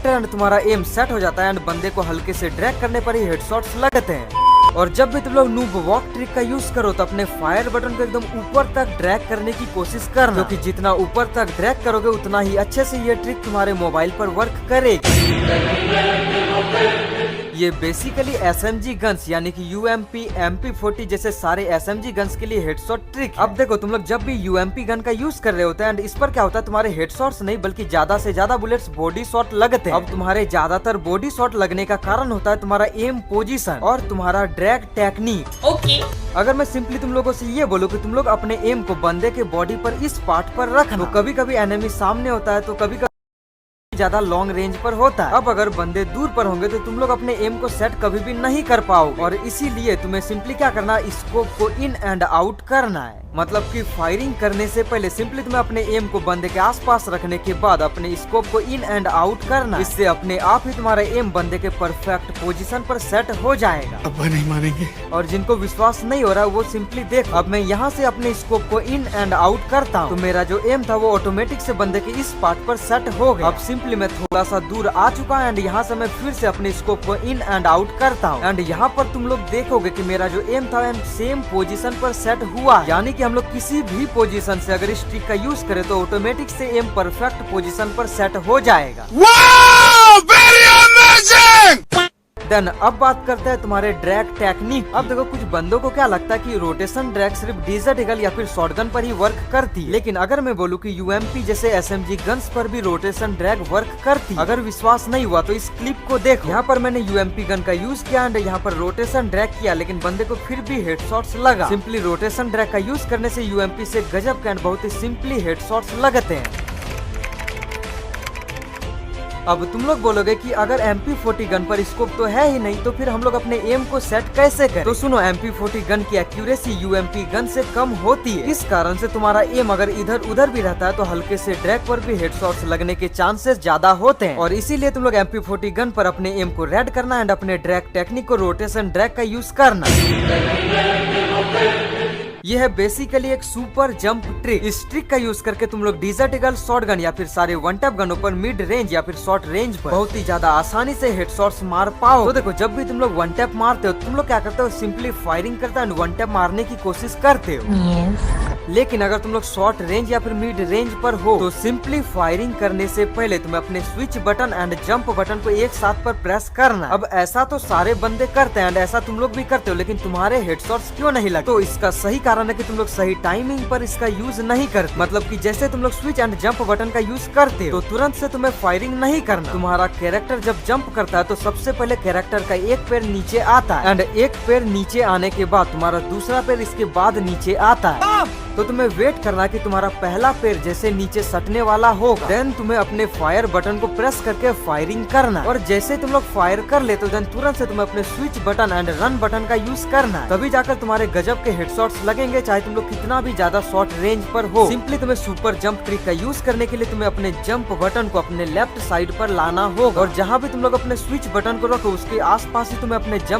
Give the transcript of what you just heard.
Character and तुम्हारा M set हो जाता है एंड बंदे को हल्के से ड्रैग करने पर ही हेडशॉट्स लगते हैं। और जब भी तुम लोग नूब वॉक ट्रिक का यूज करो तो अपने फायर बटन को एकदम ऊपर तक ड्रैग करने की कोशिश करना, क्योंकि जितना ऊपर तक ड्रैग करोगे उतना ही अच्छे से ये ट्रिक तुम्हारे मोबाइल पर वर्क करेगी। ये बेसिकली SMG गन्स यानी कि UMP, MP40 जैसे सारे SMG गन्स के लिए हेडशॉट ट्रिक। अब देखो तुम लोग जब भी UMP गन का यूज कर रहे होते हैं एंड इस पर क्या होता है, तुम्हारे हेडशॉट्स नहीं बल्कि ज्यादा से ज्यादा बुलेट्स बॉडी शॉट लगते हैं। अब तुम्हारे ज्यादातर बॉडी शॉट लगने का कारण होता है तुम्हारा एम पोजीशन और तुम्हारा ड्रैग टेक्निक। ओके। अगर मैं सिंपली तुम लोगों से ये बोलूं कि तुम लोग अपने एम को बंदे के बॉडी पर इस पार्ट पर रखना, तो कभी कभी एनिमी सामने होता है तो कभी ज्यादा लॉन्ग रेंज पर होता है। अब अगर बंदे दूर पर होंगे तो तुम लोग अपने एम को सेट कभी भी नहीं कर पाओगे और इसीलिए तुम्हें सिंपली क्या करना है, स्कोप को इन एंड आउट करना है। मतलब कि फायरिंग करने से पहले सिंपली तुम्हें अपने एम को बंदे के आसपास रखने के बाद अपने स्कोप को इन एंड आउट करना। इससे अपने आप ही तुम्हारा एम बंदे के परफेक्ट पोजीशन पर सेट हो जाएगा। अब नहीं मानेंगे। और जिनको विश्वास नहीं हो रहा वो सिंपली देख, अब मैं यहाँ से अपने स्कोप को इन एंड आउट करता हूँ तो मेरा जो एम था वो ऑटोमेटिक से बंदे के इस पार्ट पर सेट हो गया। अब सिंपली मैं थोड़ा सा दूर आ चुका है एंड यहाँ से मैं फिर से अपने स्कोप को इन एंड आउट करता हूँ एंड यहाँ पर तुम लोग देखोगे कि मेरा जो एम था सेम पोजीशन पर सेट हुआ, यानी कि हम लोग किसी भी पोजीशन से अगर इस ट्रिक का यूज करें तो ऑटोमेटिक से एम परफेक्ट पोजीशन पर सेट हो जाएगा। देन अब बात करते हैं तुम्हारे ड्रैग टेक्निक। अब देखो कुछ बंदों को क्या लगता है कि रोटेशन ड्रैग सिर्फ डेजर्ट ईगल या फिर शॉटगन पर ही वर्क करती, लेकिन अगर मैं बोलूँ कि UMP जैसे SMG गन्स पर भी रोटेशन ड्रैग वर्क करती। अगर विश्वास नहीं हुआ तो इस क्लिप को देखो। यहाँ पर मैंने UMP गन का यूज किया एंड यहाँ पर रोटेशन ड्रैग किया, लेकिन बंदे को फिर भी हेडशॉट्स लगा। सिंपली रोटेशन ड्रैग का यूज करने से UMP से गजब के एंड बहुत ही सिंपली हेडशॉट्स लगते हैं। अब तुम लोग बोलोगे कि अगर MP40 गन पर स्कोप तो है ही नहीं तो फिर हम लोग अपने एम को सेट कैसे करें? तो सुनो, MP40 गन की एक्यूरेसी UMP गन से कम होती है। इस कारण से तुम्हारा एम अगर इधर उधर भी रहता है तो हल्के से ड्रैग पर भी हेडशॉट्स लगने के चांसेस ज्यादा होते हैं और इसीलिए तुम लोग MP40 गन पर अपने एम को रेड करना एंड अपने ड्रैग टेक्निक को रोटेशन ड्रैग का यूज करना। यह है बेसिकली एक सुपर जंप ट्रिक। इस ट्रिक का यूज करके तुम लोग डेजर्ट ईगल, शॉटगन या फिर सारे वन टैप गनों पर मिड रेंज या फिर शॉर्ट रेंज पर बहुत ही ज्यादा आसानी से हेडशॉट्स मार पाओ। तो देखो जब भी तुम लोग वन टैप मारते हो तुम लोग क्या करते हो, सिंपली फायरिंग करते हो वन टैप मारने की कोशिश करते हो। लेकिन अगर तुम लोग शॉर्ट रेंज या फिर मिड रेंज पर हो तो सिंपली फायरिंग करने से पहले तुम्हें अपने switch button and jump button को एक साथ पर प्रेस करना। अब ऐसा तो सारे बंदे करते हैं एंड ऐसा तुम लोग भी करते हो, लेकिन तुम्हारे हेडशॉट्स क्यों नहीं लगते? तो इसका सही कारण है कि तुम लोग सही टाइमिंग पर इसका यूज नहीं करते। मतलब कि जैसे तुम लोग स्विच एंड जंप बटन का यूज करते हो तो तुरंत से तुम्हें फायरिंग नहीं करना। तुम्हारा कैरेक्टर जब जंप करता है तो सबसे पहले कैरेक्टर का एक पैर नीचे आता है एंड एक पैर नीचे आने के बाद तुम्हारा दूसरा पैर इसके बाद नीचे आता है। तो तुम्हें वेट करना कि तुम्हारा पहला पैर जैसे नीचे सटने वाला होगा, देन तुम्हें अपने फायर बटन को प्रेस करके फायरिंग करना और जैसे तुम लोग फायर कर लेते हो देन तुरंत से तुम्हें अपने switch button and run button का यूज करना है। तभी जाकर तुम्हारे गजब के हेडशॉट्स लगेंगे, चाहे तुम लोग कितना भी ज्यादा शॉर्ट रेंज पर हो। सिंपली तुम्हें सुपर जंप ट्रिक का यूज करने के लिए तुम्हें अपने जंप बटन को अपने लेफ्ट साइड पर लाना होगा और जहाँ भी तुम लोग अपने स्विच बटन को रखो उसके आसपास ही तुम्हें अपने जंप